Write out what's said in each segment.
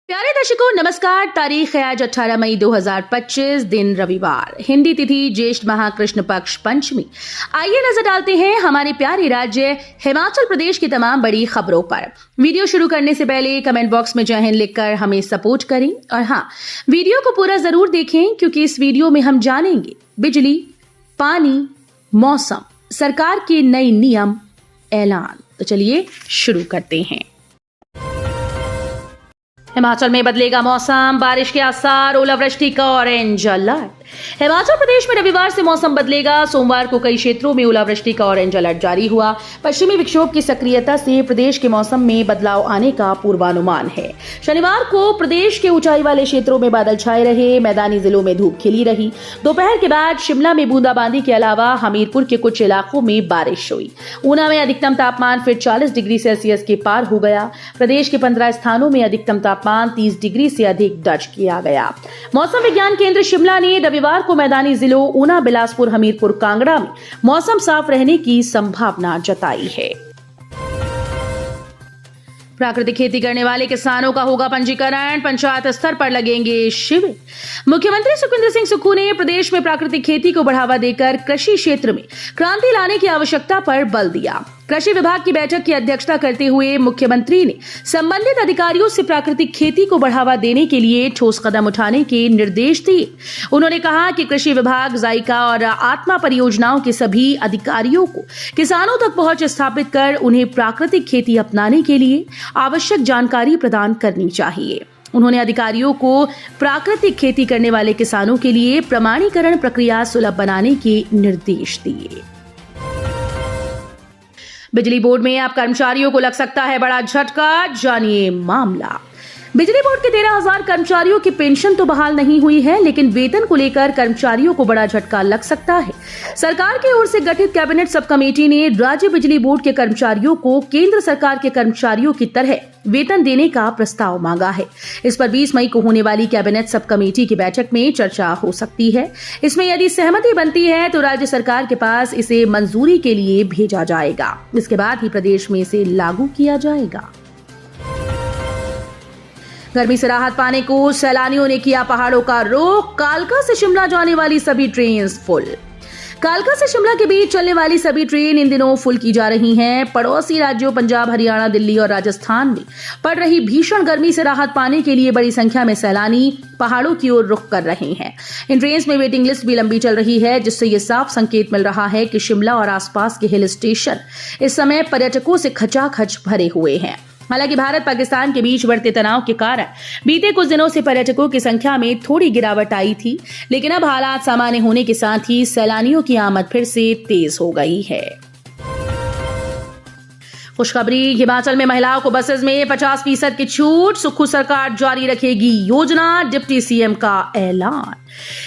प्यारे दर्शकों नमस्कार। तारीख है आज 18 मई 2025, दिन रविवार, हिंदी तिथि ज्येष्ठ माह कृष्ण पक्ष पंचमी। आइए नजर डालते हैं हमारे प्यारे राज्य हिमाचल प्रदेश की तमाम बड़ी खबरों पर। वीडियो शुरू करने से पहले कमेंट बॉक्स में जय हिंद लिखकर हमें सपोर्ट करें और हाँ, वीडियो को पूरा जरूर देखें क्योंकि इस वीडियो में हम जानेंगे बिजली, पानी, मौसम, सरकार के नए नियम, ऐलान। तो चलिए शुरू करते हैं। हिमाचल में बदलेगा मौसम, बारिश के आसार, ओलावृष्टि का ऑरेंज अलर्ट। हिमाचल प्रदेश में रविवार से मौसम बदलेगा। सोमवार को कई क्षेत्रों में ओलावृष्टि का ऑरेंज अलर्ट जारी हुआ। पश्चिमी विक्षोभ की सक्रियता से प्रदेश के मौसम में बदलाव आने का पूर्वानुमान है। शनिवार को प्रदेश के ऊंचाई वाले क्षेत्रों में बादल छाए रहे, मैदानी जिलों में धूप खिली रही। दोपहर के बाद शिमला में बूंदाबांदी के अलावा हमीरपुर के कुछ इलाकों में बारिश हुई। ऊना में अधिकतम तापमान फिर 40 डिग्री सेल्सियस के पार हो गया। प्रदेश के 15 स्थानों में अधिकतम तापमान 30 डिग्री से अधिक दर्ज किया गया। मौसम विज्ञान केंद्र शिमला ने रविवार को मैदानी जिलों ऊना, बिलासपुर, हमीरपुर, कांगड़ा में मौसम साफ रहने की संभावना जताई है। प्राकृतिक खेती करने वाले किसानों का होगा पंजीकरण, पंचायत स्तर पर लगेंगे शिविर। मुख्यमंत्री सुखविंदर सिंह सुक्खू ने प्रदेश में प्राकृतिक खेती को बढ़ावा देकर कृषि क्षेत्र में क्रांति लाने की आवश्यकता पर बल दिया। कृषि विभाग की बैठक की अध्यक्षता करते हुए मुख्यमंत्री ने संबंधित अधिकारियों से प्राकृतिक खेती को बढ़ावा देने के लिए ठोस कदम उठाने के निर्देश दिए। उन्होंने कहा कि कृषि विभाग जायका और आत्मा परियोजनाओं के सभी अधिकारियों को किसानों तक पहुंच स्थापित कर उन्हें प्राकृतिक खेती अपनाने के लिए आवश्यक जानकारी प्रदान करनी चाहिए। उन्होंने अधिकारियों को प्राकृतिक खेती करने वाले किसानों के लिए प्रमाणीकरण प्रक्रिया सुलभ बनाने के निर्देश दिए। बिजली बोर्ड में अब कर्मचारियों को लग सकता है बड़ा झटका, जानिए मामला। बिजली बोर्ड के 13,000 कर्मचारियों की पेंशन तो बहाल नहीं हुई है, लेकिन वेतन को लेकर कर्मचारियों को बड़ा झटका लग सकता है। सरकार की ओर से गठित कैबिनेट सब कमेटी ने राज्य बिजली बोर्ड के कर्मचारियों को केंद्र सरकार के कर्मचारियों की तरह वेतन देने का प्रस्ताव मांगा है। इस पर 20 मई को होने वाली कैबिनेट सब कमेटी की बैठक में चर्चा हो सकती है। इसमें यदि सहमति बनती है तो राज्य सरकार के पास इसे मंजूरी के लिए भेजा जाएगा। इसके बाद ही प्रदेश में इसे लागू किया जाएगा। गर्मी से राहत पाने को सैलानियों ने किया पहाड़ों का रुख। कालका से शिमला जाने वाली सभी ट्रेन फुल। कालका से शिमला के बीच चलने वाली सभी ट्रेन इन दिनों फुल की जा रही हैं। पड़ोसी राज्यों पंजाब, हरियाणा, दिल्ली और राजस्थान में पड़ रही भीषण गर्मी से राहत पाने के लिए बड़ी संख्या में सैलानी पहाड़ों की ओर रुख कर रहे हैं। इन ट्रेन में वेटिंग लिस्ट भी लंबी चल रही है, जिससे ये साफ संकेत मिल रहा है कि शिमला और आसपास के हिल स्टेशन इस समय पर्यटकों से खचाखच भरे हुए हैं। हालांकि भारत पाकिस्तान के बीच बढ़ते तनाव के कारण बीते कुछ दिनों से पर्यटकों की संख्या में थोड़ी गिरावट आई थी, लेकिन अब हालात सामान्य होने के साथ ही सैलानियों की आमद फिर से तेज हो गई है। खुशखबरी, हिमाचल में महिलाओं को बसेस में 50% की छूट। सुक्खू सरकार जारी रखेगी योजना, डिप्टी सीएम का ऐलान।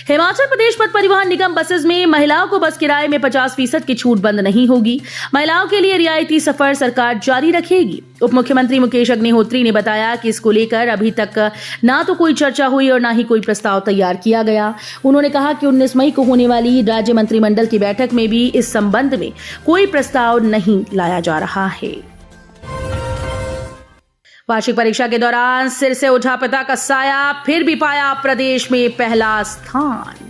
हिमाचल प्रदेश पथ परिवहन निगम बसेस में महिलाओं को बस किराए में 50% की छूट बंद नहीं होगी। महिलाओं के लिए रियायती सफर सरकार जारी रखेगी। उप मुख्यमंत्री मुकेश अग्निहोत्री ने बताया कि इसको लेकर अभी तक ना तो कोई चर्चा हुई और ना ही कोई प्रस्ताव तैयार किया गया। उन्होंने कहा कि 19 मई को होने वाली राज्य मंत्रिमंडल की बैठक में भी इस संबंध में कोई प्रस्ताव नहीं लाया जा रहा है। वार्षिक परीक्षा के दौरान सिर से उठा पिता का साया, फिर भी पाया प्रदेश में पहला स्थान।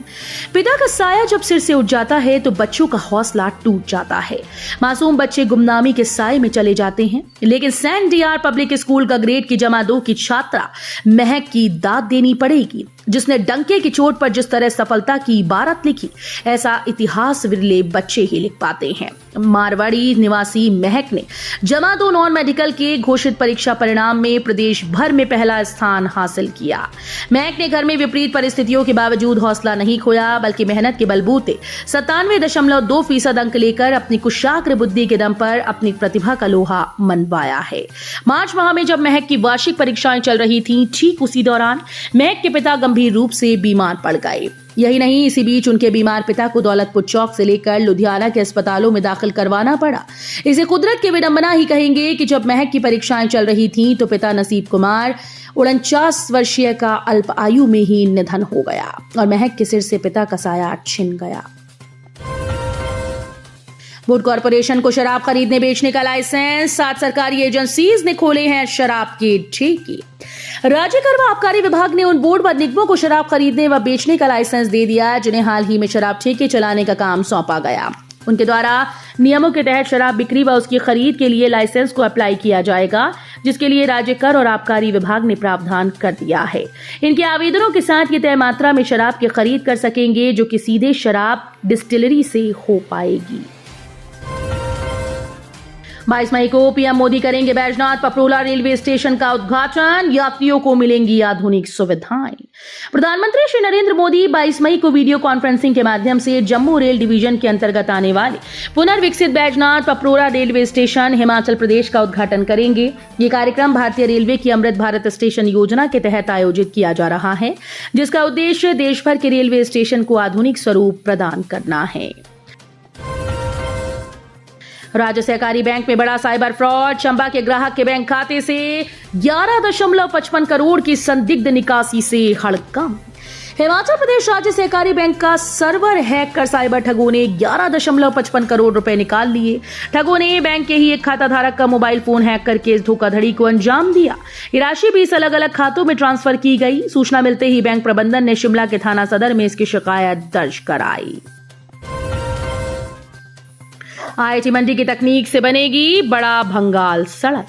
पिता का साया जब सिर से उठ जाता है तो बच्चों का हौसला टूट जाता है। मासूम बच्चे गुमनामी के साए में चले जाते हैं, लेकिन सेंट डीआर पब्लिक स्कूल का ग्रेड की जमा 2 की छात्रा महक की दाद देनी पड़ेगी, जिसने डंके की चोट पर जिस तरह सफलता की इबारत लिखी, ऐसा इतिहास विरले बच्चे ही लिख पाते हैं। मारवाड़ी निवासी महक ने जमा 2 नॉन मेडिकल के घोषित परीक्षा परिणाम में प्रदेश भर में पहला स्थान हासिल किया। महक ने घर में विपरीत परिस्थितियों के बावजूद हौसला नहीं खोया, बल्कि मेहनत के बलबूते 97.2% अंक लेकर अपनी कुशाग्र बुद्धि के दम पर अपनी प्रतिभा का लोहा मनवाया है। मार्च माह में जब महक की वार्षिक परीक्षाएं चल रही थीं, ठीक उसी दौरान महक के पिता गंभीर रूप से बीमार पड़ गए। यही नहीं, इसी बीच उनके बीमार पिता को दौलतपुर चौक से लेकर लुधियाना के अस्पतालों में दाखिल करवाना पड़ा। इसे कुदरत की विडंबना ही कहेंगे कि जब महक की परीक्षाएं चल रही थीं तो पिता नसीब कुमार 49 वर्षीय का अल्प आयु में ही निधन हो गया और महक के सिर से पिता का साया छिन गया। वुड कॉरपोरेशन को शराब खरीदने बेचने का लाइसेंस, 7 सरकारी एजेंसीज ने खोले हैं शराब के ठेके। राज्य कर व आबकारी विभाग ने उन बोर्ड व निगमों को शराब खरीदने व बेचने का लाइसेंस दे दिया जिन्हें हाल ही में शराब ठेके चलाने का काम सौंपा गया। उनके द्वारा नियमों के तहत शराब बिक्री व उसकी खरीद के लिए लाइसेंस को अप्लाई किया जाएगा, जिसके लिए राज्य कर और आबकारी विभाग ने प्रावधान कर दिया है। इनके आवेदनों के साथ ये तय मात्रा में शराब की खरीद कर सकेंगे जो कि सीधे शराब डिस्टिलरी से हो पाएगी। 22 मई को पीएम मोदी करेंगे बैजनाथ पपरोला रेलवे स्टेशन का उद्घाटन, यात्रियों को मिलेंगी आधुनिक सुविधाएं। प्रधानमंत्री श्री नरेंद्र मोदी 22 मई को वीडियो कॉन्फ्रेंसिंग के माध्यम से जम्मू रेल डिवीजन के अंतर्गत आने वाले पुनर्विकसित बैजनाथ पपरोला रेलवे स्टेशन हिमाचल प्रदेश का उद्घाटन करेंगे। ये कार्यक्रम भारतीय रेलवे की अमृत भारत स्टेशन योजना के तहत आयोजित किया जा रहा है, जिसका उद्देश्य देश भर के रेलवे स्टेशन को आधुनिक स्वरूप प्रदान करना है। राज्य सहकारी बैंक में बड़ा साइबर फ्रॉड, चंबा के ग्राहक के बैंक खाते से 11.55 करोड़ की संदिग्ध निकासी से हड़कंप। हिमाचल प्रदेश राज्य सहकारी बैंक का सर्वर हैक कर साइबर ठगों ने 11.55 करोड़ रुपए निकाल लिए। ठगों ने बैंक के ही एक खाता धारक का मोबाइल फोन हैक करके इस धोखाधड़ी को अंजाम दिया। ये राशि 20 अलग अलग खातों में ट्रांसफर की गई। सूचना मिलते ही बैंक प्रबंधन ने शिमला के थाना सदर में इसकी शिकायत दर्ज कराई। आईआईटी मंडी की तकनीक से बनेगी बड़ा भंगाल सड़क।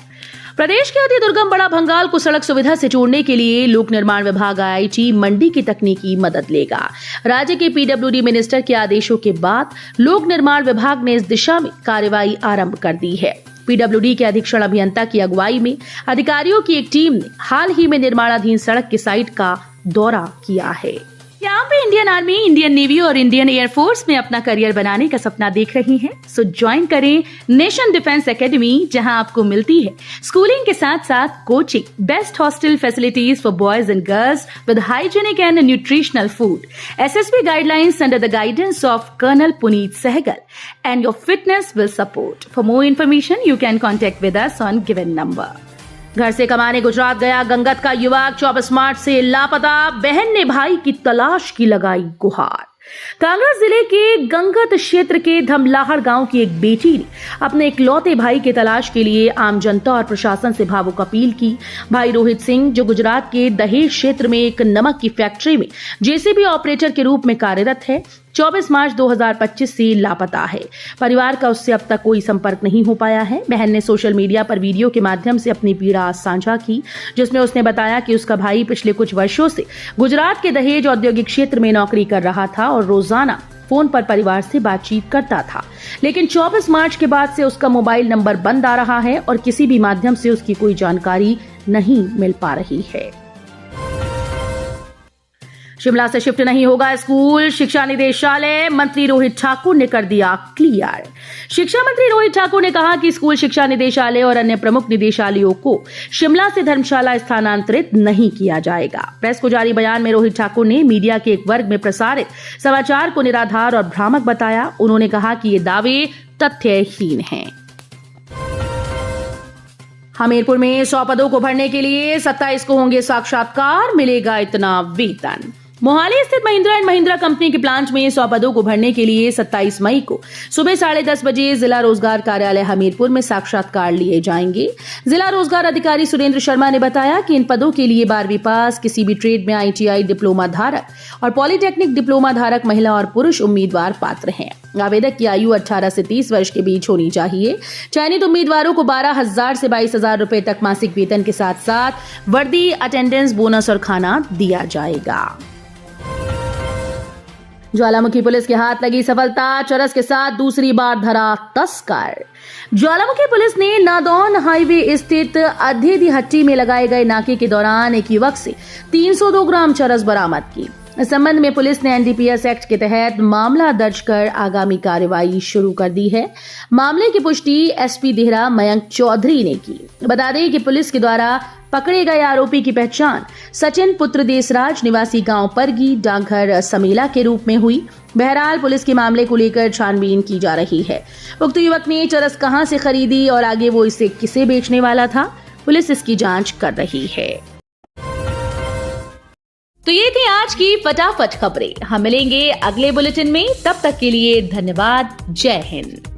प्रदेश के अति दुर्गम बड़ा भंगाल को सड़क सुविधा से जोड़ने के लिए लोक निर्माण विभाग आईआईटी मंडी की तकनीकी मदद लेगा। राज्य के पीडब्ल्यूडी मिनिस्टर के आदेशों के बाद लोक निर्माण विभाग ने इस दिशा में कार्रवाई आरंभ कर दी है। पीडब्ल्यूडी के अधीक्षण अभियंता की अगुवाई में अधिकारियों की एक टीम ने हाल ही में निर्माणाधीन सड़क की साइट का दौरा किया है। यहाँ पे इंडियन आर्मी, इंडियन नेवी और इंडियन एयरफोर्स में अपना करियर बनाने का सपना देख रही हैं, सो ज्वाइन करें नेशन डिफेंस एकेडमी, जहां आपको मिलती है स्कूलिंग के साथ साथ coaching, best hostel facilities for boys and girls with hygienic and nutritional food, SSB guidelines under the guidance of colonel Puneet Sehgal, and your fitness will support. For more information you can contact with us on given number. घर से कमाने गुजरात गया गंगत का युवक 24 मार्च से लापता, बहन ने भाई की तलाश की लगाई गुहार। कांगड़ा जिले के गंगत क्षेत्र के धमलाहड़ गांव की एक बेटी ने अपने इकलौते भाई की तलाश के लिए आम जनता और प्रशासन से भावुक अपील की। भाई रोहित सिंह, जो गुजरात के दहेज क्षेत्र में एक नमक की फैक्ट्री में जेसीबी ऑपरेटर के रूप में कार्यरत है, 24 मार्च 2025 से लापता है। परिवार का उससे अब तक कोई संपर्क नहीं हो पाया है। बहन ने सोशल मीडिया पर वीडियो के माध्यम से अपनी पीड़ा साझा की, जिसमें उसने बताया कि उसका भाई पिछले कुछ वर्षों से गुजरात के दहेज औद्योगिक क्षेत्र में नौकरी कर रहा था और रोजाना फोन पर परिवार से बातचीत करता था, लेकिन 24 मार्च के बाद से उसका मोबाइल नंबर बंद आ रहा है और किसी भी माध्यम से उसकी कोई जानकारी नहीं मिल पा रही है। शिमला से शिफ्ट नहीं होगा स्कूल, शिक्षा निदेशालय, मंत्री रोहित ठाकुर ने कर दिया क्लियर। शिक्षा मंत्री रोहित ठाकुर ने कहा कि स्कूल शिक्षा निदेशालय और अन्य प्रमुख निदेशालयों को शिमला से धर्मशाला स्थानांतरित नहीं किया जाएगा। प्रेस को जारी बयान में रोहित ठाकुर ने मीडिया के एक वर्ग में प्रसारित समाचार को निराधार और भ्रामक बताया। उन्होंने कहा कि ये दावे तथ्यहीन हैं। हमीरपुर में 100 पदों को भरने के लिए 27 को होंगे साक्षात्कार, मिलेगा इतना वेतन। मोहाली स्थित महिंद्रा एंड महिंद्रा कंपनी के प्लांट में 100 पदों को भरने के लिए 27 मई को सुबह 10:30 बजे जिला रोजगार कार्यालय हमीरपुर में साक्षात्कार लिए जाएंगे। जिला रोजगार अधिकारी सुरेंद्र शर्मा ने बताया कि इन पदों के लिए 12वीं पास, किसी भी ट्रेड में ITI डिप्लोमा धारक और पॉलिटेक्निक डिप्लोमा धारक महिला और पुरुष उम्मीदवार पात्र हैं। आवेदक की आयु 18 से 30 वर्ष के बीच होनी चाहिए। चयनित उम्मीदवारों को 12,000 से 22,000 रुपए तक मासिक वेतन के साथ साथ वर्दी, अटेंडेंस, बोनस और खाना दिया जाएगा। ज्वालामुखी पुलिस के हाथ लगी सफलता, चरस के साथ दूसरी बार धरा तस्कर। ज्वालामुखी पुलिस ने नादौन हाईवे स्थित अधेदी में लगाए गए नाके के दौरान एक युवक से 302 ग्राम चरस बरामद की। इस संबंध में पुलिस ने NDPS एक्ट के तहत मामला दर्ज कर आगामी कार्रवाई शुरू कर दी है। मामले की पुष्टि SP देहरा मयंक चौधरी ने की। बता दें कि पुलिस के द्वारा पकड़े गए आरोपी की पहचान सचिन पुत्र देसराज निवासी गांव परगी डाकघर समेला के रूप में हुई। बहरहाल पुलिस के मामले को लेकर छानबीन की जा रही है। उक्त युवक ने चरस कहां से खरीदी और आगे वो इसे किसे बेचने वाला था, पुलिस इसकी जांच कर रही है। तो ये थी आज की फटाफट खबरें। हम मिलेंगे अगले बुलेटिन में, तब तक के लिए धन्यवाद। जय हिंद।